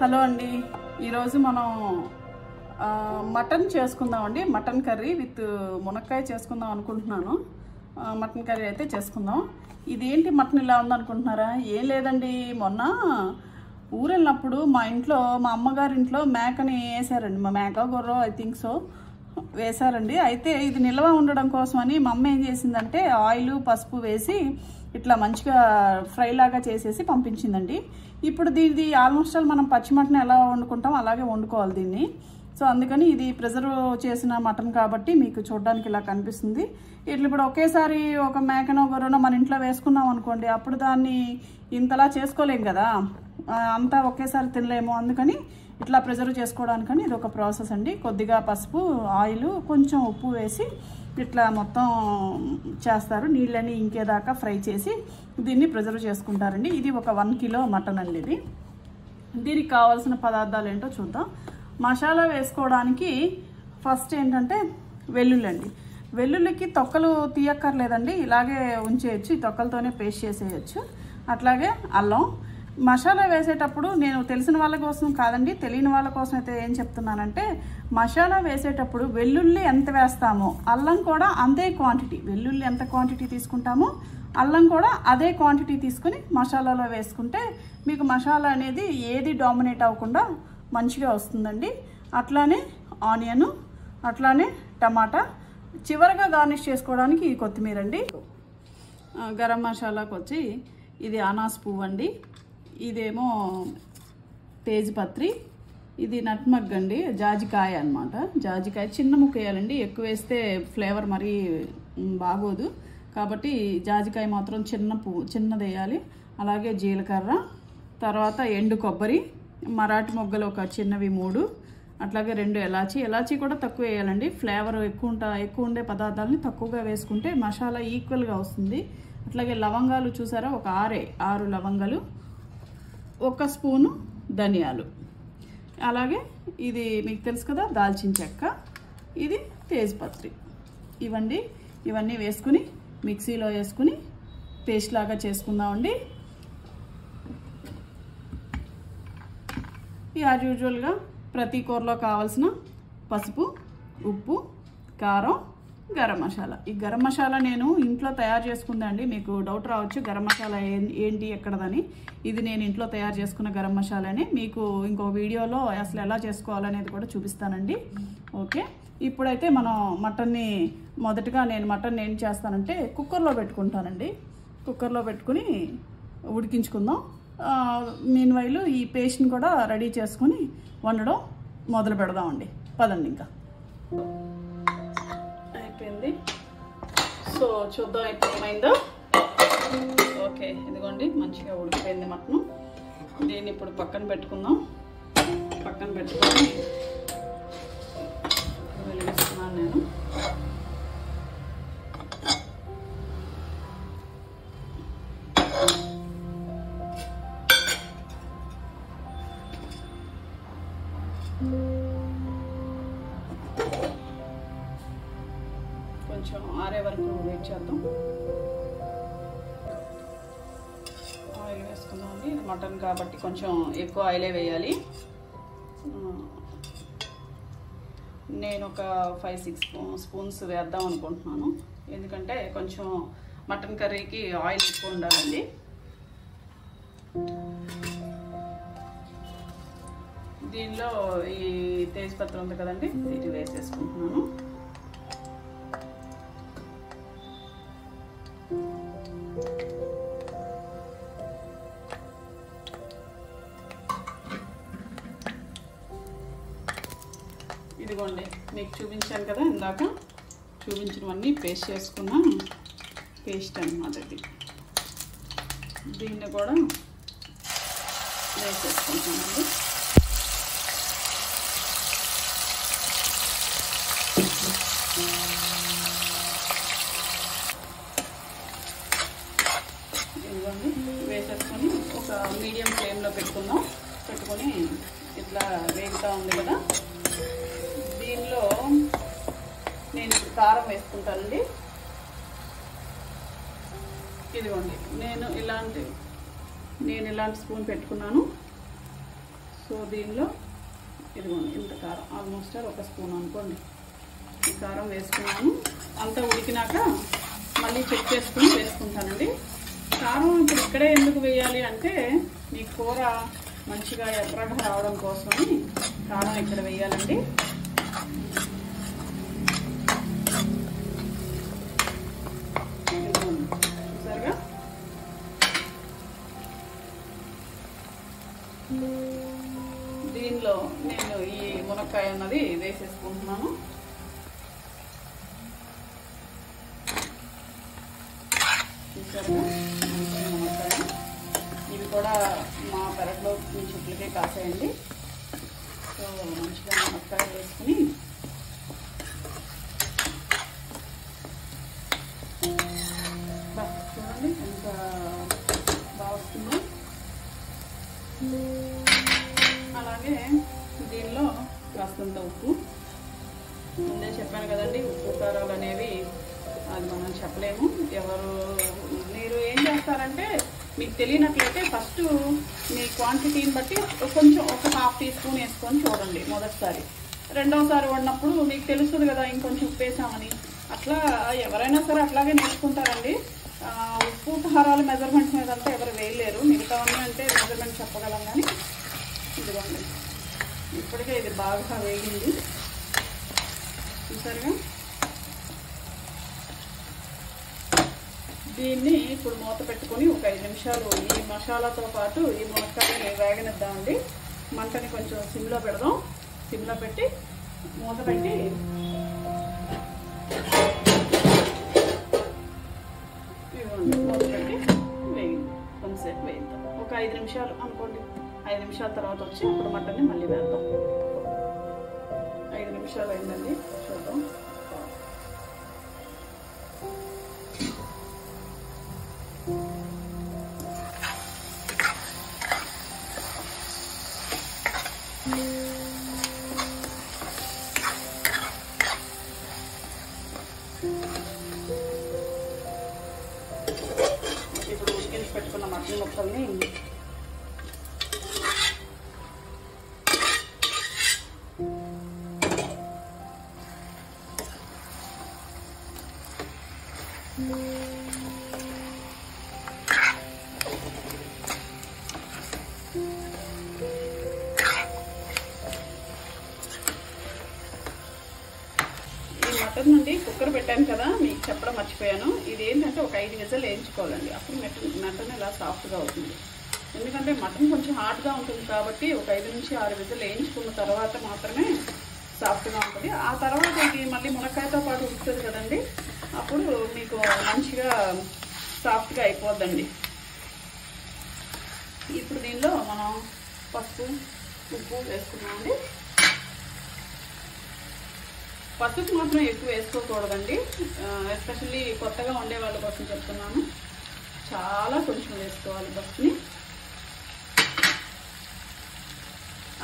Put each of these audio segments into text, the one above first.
Hello అండి, ఈరోజు మనం మటన్ చేసుకుందామండి. మటన్ కర్రీ విత్ మునక్కాయ చేసుకుందాం అనుకుంటున్నాను. మటన్ కర్రీ అయితే చేసుకుందాం. ఇదేంటి మటన్ ఇలా ఉందనుకుంటున్నారా? ఏం లేదండి, మొన్న ఊరు వెళ్ళినప్పుడు మా ఇంట్లో మా అమ్మగారి ఇంట్లో మేకని వేసారండి. మా మేక గొర్రె ఐ థింక్ సో వేసారండి. అయితే ఇది నిల్వ ఉండడం కోసమని మా అమ్మ ఏం చేసిందంటే ఆయిల్ పసుపు వేసి ఇట్లా మంచిగా ఫ్రై లాగా చేసేసి పంపించిందండి. ఇప్పుడు దీన్ని ఆల్మోస్ట్ ఆల్ మనం పచ్చి మటన్ ఎలా వండుకుంటాం అలాగే వండుకోవాలి దీన్ని. సో అందుకని ఇది ప్రిజర్వ్ చేసిన మటన్ కాబట్టి మీకు చూడడానికి ఇలా కనిపిస్తుంది. ఇట్లా ఇప్పుడు ఒకేసారి ఒక మేకనో గొర్రెనో మన ఇంట్లో వేసుకున్నాం అనుకోండి, అప్పుడు దాన్ని ఇంతలా చేసుకోలేం కదా, అంతా ఒకేసారి తినలేము. అందుకని ఇట్లా ప్రిజర్వ్ చేసుకోవడానికని ఇది ఒక ప్రాసెస్ అండి. కొద్దిగా పసుపు, ఆయిల్, కొంచెం ఉప్పు వేసి ఇట్లా మొత్తం చేస్తారు. నీళ్ళని ఇంకేదాకా ఫ్రై చేసి దీన్ని ప్రిజర్వ్ చేసుకుంటారండి. ఇది ఒక 1 కిలో మటన్ అండి. ఇది దీనికి కావాల్సిన పదార్థాలు ఏంటో చూద్దాం. మసాలా వేసుకోవడానికి ఫస్ట్ ఏంటంటే వెల్లుల్లి అండి. వెల్లుల్లికి తొక్కలు తీయక్కర్లేదండి, ఇలాగే ఉంచేయచ్చు, ఈ తొక్కలతోనే పేస్ట్ చేసేయచ్చు. అట్లాగే అల్లం. మసాలా వేసేటప్పుడు నేను తెలిసిన వాళ్ళ కోసం కాదండి, తెలియని వాళ్ళ కోసం అయితే ఏం చెప్తున్నానంటే, మసాలా వేసేటప్పుడు వెల్లుల్లి ఎంత వేస్తామో అల్లం కూడా అంతే క్వాంటిటీ, వెల్లుల్లి ఎంత క్వాంటిటీ తీసుకుంటామో అల్లం కూడా అదే క్వాంటిటీ తీసుకుని మసాలాలో వేసుకుంటే మీకు మసాలా అనేది ఏది డామినేట్ అవ్వకుండా మంచిగా వస్తుందండి. అట్లానే ఆనియన్, అట్లానే టమాటా, చివరిగా గార్నిష్ చేసుకోవడానికి ఈ కొత్తిమీర అండి. గరం మసాలాకు వచ్చి ఇది అనాస్ పువ్వు అండి, ఇదేమో తేజ్పత్రి, ఇది నట్మగ్ అండి, జాజికాయ అన్నమాట. జాజికాయ చిన్న ముక్క వేయాలండి, ఎక్కువ వేస్తే ఫ్లేవర్ మరీ బాగోదు కాబట్టి జాజికాయ మాత్రం చిన్నది వేయాలి. అలాగే జీలకర్ర, తర్వాత ఎండు కొబ్బరి, మరాఠీ మొగ్గలు ఒక చిన్నవి 3, అట్లాగే 2 ఎలాచీ కూడా తక్కువ వేయాలండి. ఫ్లేవర్ ఎక్కువ ఉండే పదార్థాలని తక్కువగా వేసుకుంటే మసాలా ఈక్వల్గా వస్తుంది. అట్లాగే లవంగాలు చూసారా, ఒక 6 లవంగాలు, 1 స్పూను ధనియాలు, అలాగే ఇది మీకు తెలుసు కదా దాల్చిన చెక్క, ఇది తేజ్పత్రి. ఇవన్నీ వేసుకుని మిక్సీలో వేసుకుని పేస్ట్ లాగా చేసుకుందామండి. యాజ్ యూజువల్గా ప్రతి కూరలో కావాల్సిన పసుపు, ఉప్పు, కారం, గరం మసాలా. ఈ గరం మసాలా నేను ఇంట్లో తయారు చేసుకుందండి. మీకు డౌట్ రావచ్చు గరం మసాలా ఏంటి ఎక్కడదని. ఇది నేను ఇంట్లో తయారు చేసుకున్న గరం మసాలాని మీకు ఇంకో వీడియోలో అసలు ఎలా చేసుకోవాలనేది కూడా చూపిస్తానండి. ఓకే, ఇప్పుడైతే మనం మటన్ని మొదటగా నేను మటన్ ఏం చేస్తానంటే కుక్కర్లో పెట్టుకుంటానండి. కుక్కర్లో పెట్టుకుని ఉడికించుకుందాం. మీన్వైల్ ఈ పేస్ట్ని కూడా రెడీ చేసుకుని వండడం మొదలు పెడదామండి. పదండి, ఇంకా అయిపోయింది. సో చూద్దాం ఇప్పుడు ఏమైందో. ఓకే, ఇదిగోండి మంచిగా ఉడికిపోయింది మటను. దీన్ని ఇప్పుడు పక్కన పెట్టుకుందాం. పక్కన పెట్టుకొని వెలిగిస్తున్నాను నేను. కొంచెం ఆరే వరకు వెయిట్ చేద్దాం. ఆయిల్ వేసుకుందాం అండి. మటన్ కాబట్టి కొంచెం ఎక్కువ ఆయిలే వేయాలి. నేను ఒక 5-6 స్పూన్స్ వేద్దాం అనుకుంటున్నాను, ఎందుకంటే కొంచెం మటన్ కర్రీకి ఆయిల్ ఎక్కువ ఉండాలండి. దీనిలో ఈ తేజ్పత్రి ఉంది కదండి, ఇది వేసేసుకుంటున్నాను. ఇదిగోండి మీకు చూపించాను కదా ఇందాక, చూపించినవన్నీ పేస్ట్ చేసుకున్న పేస్ట్ అన్నమాట ఇది. దీన్ని కూడా వేసేసుకుంటానండి. ఇదిగోండి వేసేసుకొని ఒక మీడియం ఫ్లేమ్లో పెట్టుకుందాం. పెట్టుకొని ఇట్లా వేగుతూ ఉంది కదా, దీనిలో నేను కారం వేసుకుంటానండి. ఇదిగోండి నేను ఇలాంటి స్పూన్ పెట్టుకున్నాను. సో దీనిలో ఇదిగోండి ఇంత కారం, ఆల్మోస్ట్ ఒక స్పూన్ అనుకోండి ఈ కారం వేసుకున్నాను. అంతా ఉడికినాక మళ్ళీ చెక్ చేసుకుని వేసుకుంటానండి. కారం ఇప్పుడు ఇక్కడే ఎందుకు వేయాలి అంటే మీ కూర మంచిగా ఎర్రగా రావడం కోసమని కారం ఇక్కడ వేయాలండి. చూసారుగా దీనిలో నేను ఈ మునక్కాయ అన్నది వేసేసుకుంటున్నాను. చూసారుగా మునక్కాయ, ఇవి కూడా మా పెరట్లో చెట్లకే కాసాయండి. సో మంచిగా మునక్కాయ వేసుకుని చూడండి ఎంత బాగా వస్తుందో. అలాగే దీనిలో కాస్తంత ఉప్పు, ముందే చెప్పాను కదండి ఉప్పు కారాలు అనేవి అది మనం చెప్పలేము. ఎవరు మీరు ఏం చేస్తారంటే మీకు తెలియనట్లయితే ఫస్ట్ మీ క్వాంటిటీని బట్టి కొంచెం ఒక ½ టీ స్పూన్ వేసుకొని చూడండి మొదటిసారి. రెండోసారి వండినప్పుడు మీకు తెలుస్తుంది కదా ఇంకొంచెం ఉప్పు వేసామని. అట్లా ఎవరైనా సరే అట్లాగే నేర్చుకుంటారండి. ఉప్పు కారాలు మెజర్మెంట్ మీద అంతా ఎవరు వేయలేరు. మిగతావన్నీ అంటే మెజర్మెంట్ చెప్పగలం. కానీ ఇదిగోండి ఇప్పటికే ఇది బాగా వేగింది చూసారుగా. దీన్ని ఇప్పుడు మూత పెట్టుకొని ఒక 5 నిమిషాలు ఈ మసాలాతో పాటు ఈ మునక్కాయని వేగనిద్దామండి. మంటని కొంచెం సిమ్లో పెడదాం. సిమ్లో పెట్టి మూత పెట్టి మూత పెట్టి వేగింది కొంతసేపు వేయిద్దాం. ఒక 5 నిమిషాలు అనుకోండి. 5 నిమిషాల తర్వాత వచ్చి అప్పుడు మటన్ని మళ్ళీ వేద్దాం. 5 నిమిషాలు అయిందండి, చూద్దాం. ఇప్పుడు ఉడికించి పెట్టుకున్న మటన్ ముక్కల్ని మటన్ నుండి కుక్కర్ పెట్టాను కదా, మీకు చెప్పడం మర్చిపోయాను. ఇది ఏంటంటే ఒక 5 విజిల్ వేయించుకోవాలండి. అప్పుడు మటన్ ఇలా సాఫ్ట్గా అవుతుంది. ఎందుకంటే మటన్ కొంచెం హార్డ్గా ఉంటుంది కాబట్టి ఒక 5 నుంచి 6 విజిల్ వేయించుకున్న తర్వాత మాత్రమే సాఫ్ట్గా ఉంటుంది. ఆ తర్వాత ఇది మళ్ళీ మునక్కాయతో పాటు ఉడుకుతుంది కదండి, అప్పుడు మీకు మంచిగా సాఫ్ట్గా అయిపోద్దండి. ఇప్పుడు దీనిలో మనం పసుపు ఉప్పు వేసుకున్నామండి. పసుపు మాత్రం ఎక్కువ వేసుకోకూడదండి, ఎస్పెషల్లీ కొత్తగా వండే వాళ్ళ కోసం చెప్తున్నాను. చాలా కొంచెం వేసుకోవాలి పసుపుని.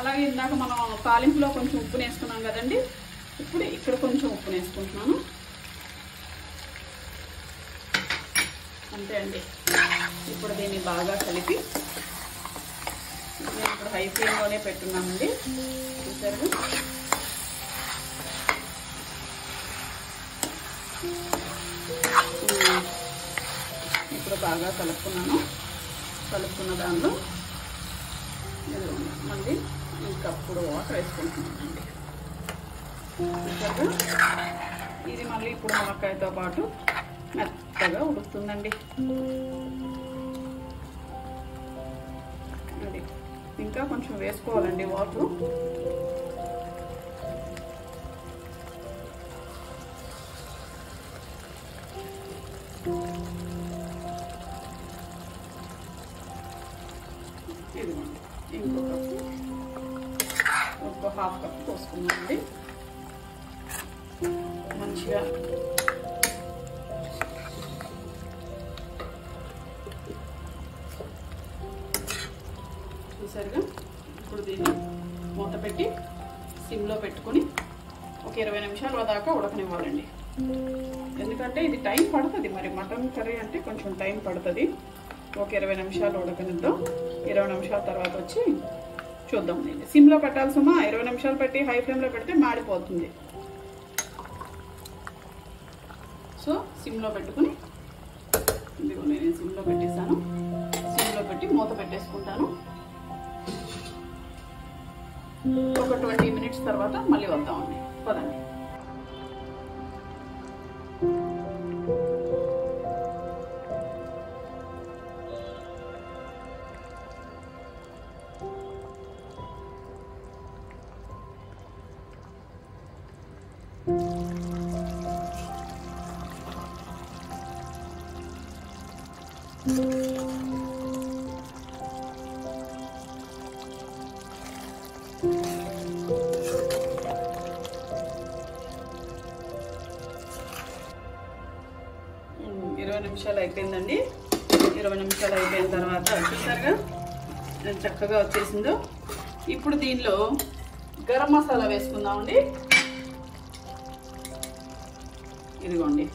అలాగే ఇందాక మనం తాలింపులో కొంచెం ఉప్పుని వేసుకున్నాం కదండి, ఇప్పుడు ఇక్కడ కొంచెం ఉప్పుని వేసుకుంటున్నాను. అంతే అండి. ఇప్పుడు దీన్ని బాగా కలిపి నేను ఇప్పుడు హై ఫ్లేమ్లోనే పెట్టున్నానండి. చూసారు, ఇప్పుడు బాగా కలుపుకున్నాను. కలుపుకున్న దానిలో మళ్ళీ ఇంకప్పుడు వాటర్ వేసుకుంటున్నానండి. ఇది మళ్ళీ ఇప్పుడు మునక్కాయతో పాటు మెత్తగా ఉడుకుతుందండి. అది ఇంకా కొంచెం వేసుకోవాలండి వాటర్. ఇదిగోండి ఇంకొక ½ కప్ పోసుకున్నామండి. మంచిగా చూసారుగా. ఇప్పుడు దీన్ని మూత పెట్టి సిమ్లో పెట్టుకొని ఒక 20 నిమిషాల దాకా ఉడకనివ్వాలండి. ఎందుకంటే ఇది టైం పడుతుంది, మరి మటన్ కర్రీ అంటే కొంచెం టైం పడుతుంది. ఒక 20 నిమిషాలు ఉడకనిద్దాం. 20 నిమిషాల తర్వాత వచ్చి చూద్దాం. నేను సిమ్లో పెట్టాలి సుమా, 20 నిమిషాలు పెట్టి హై ఫ్లేమ్లో పెడితే మాడిపోతుంది. సో సిమ్లో పెట్టుకుని, ఇదిగో నేను సిమ్లో పెట్టేసాను. సిమ్లో పెట్టి మూత పెట్టేసుకుంటాను. ఒక 20 మినిట్స్ తర్వాత మళ్ళీ వద్దామండి. పదండి. నిమిషాలు అయిపోయిందండి. 20 నిమిషాలు అయిపోయిన తర్వాత చూసారుగా చక్కగా వచ్చేసిందో. ఇప్పుడు దీనిలో గరం మసాలా వేసుకుందామండి. ఇదిగోండి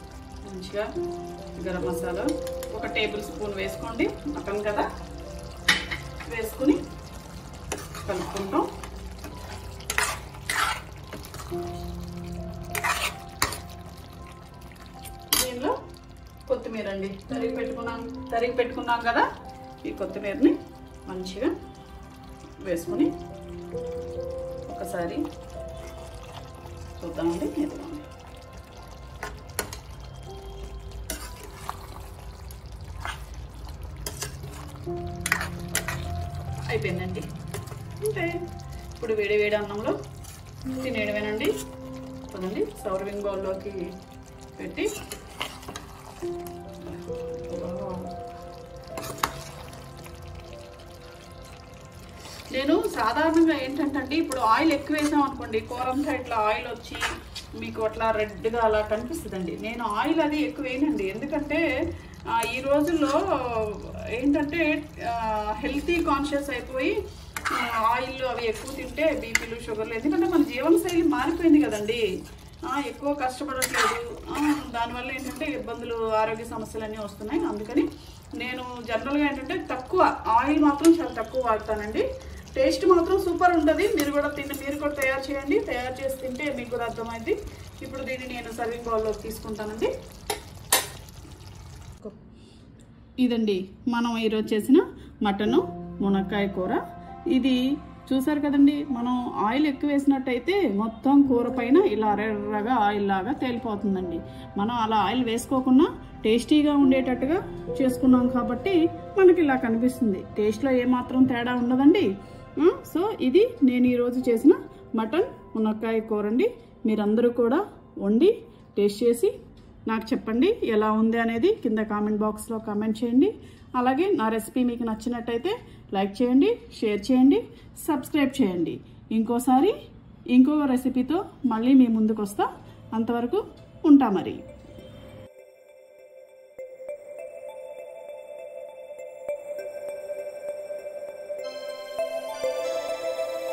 మంచిగా గరం మసాలా 1 టేబుల్ స్పూన్ వేసుకోండి. మటన్ కదా, వేసుకుని కలుపుకుంటాం. దీనిలో కొత్తిమీర అండి, తరిగి పెట్టుకున్నాం కదా, ఈ కొత్తిమీరని మంచిగా వేసుకుని ఒకసారి చూద్దామండి. ఇదిగోండి అయిపోయిందండి. అంటే ఇప్పుడు వేడి వేడి అన్నంలో తినేయడమేనండి. చూడండి సర్వింగ్ బౌల్లోకి పెట్టి నేను సాధారణంగా ఏంటంటే ఇప్పుడు ఆయిల్ ఎక్కువ వేసాం అనుకోండి, కూర అంతా ఇట్లా ఆయిల్ వచ్చి మీకు అట్లా రెడ్గా అలా కనిపిస్తుందండి. నేను ఆయిల్ అది ఎక్కువ వేయనండి. ఎందుకంటే ఈ రోజుల్లో ఏంటంటే హెల్తీ కాన్షియస్ అయిపోయి ఆయిల్ అవి ఎక్కువ తింటే బీపీలు షుగర్లు, ఎందుకంటే మన జీవనశైలి మారిపోయింది కదండి. ఎక్కువ కష్టపడట్లేదు, దానివల్ల ఏంటంటే ఇబ్బందులు, ఆరోగ్య సమస్యలు అన్నీ వస్తున్నాయి. అందుకని నేను జనరల్గా ఏంటంటే తక్కువ ఆయిల్ మాత్రం చాలా తక్కువ వాడతానండి. టేస్ట్ మాత్రం సూపర్ ఉంటుంది. మీరు కూడా తయారు చేయండి. తయారు చేసి తింటే మీకు కూడా అర్థమైంది. ఇప్పుడు దీన్ని నేను సర్వింగ్ బౌల్లోకి తీసుకుంటానండి. ఇదండి మనం ఈరోజు చేసిన మటను మునక్కాయ కూర. ఇది చూసారు కదండి, మనం ఆయిల్ ఎక్కువ వేసినట్టయితే మొత్తం కూర పైన ఇలా ఎర్రగా ఆయిల్ లాగా తేలిపోతుందండి. మనం అలా ఆయిల్ వేసుకోకుండా టేస్టీగా ఉండేటట్టుగా చేసుకున్నాం కాబట్టి మనకి ఇలా కనిపిస్తుంది. టేస్ట్లో ఏమాత్రం తేడా ఉండదండి. సో ఇది నేను ఈరోజు చేసిన మటన్ మునక్కాయ కూర అండి. మీరందరూ కూడా వండి టేస్ట్ చేసి నాకు చెప్పండి ఎలా ఉంది అనేది. కింద కామెంట్ బాక్స్లో కామెంట్ చేయండి. అలాగే నా రెసిపీ మీకు నచ్చినట్టయితే లైక్ చేయండి, షేర్ చేయండి, సబ్స్క్రైబ్ చేయండి. ఇంకో రెసిపీతో మళ్ళీ మీ ముందుకు వస్తా. అంతవరకు ఉంటా మరి.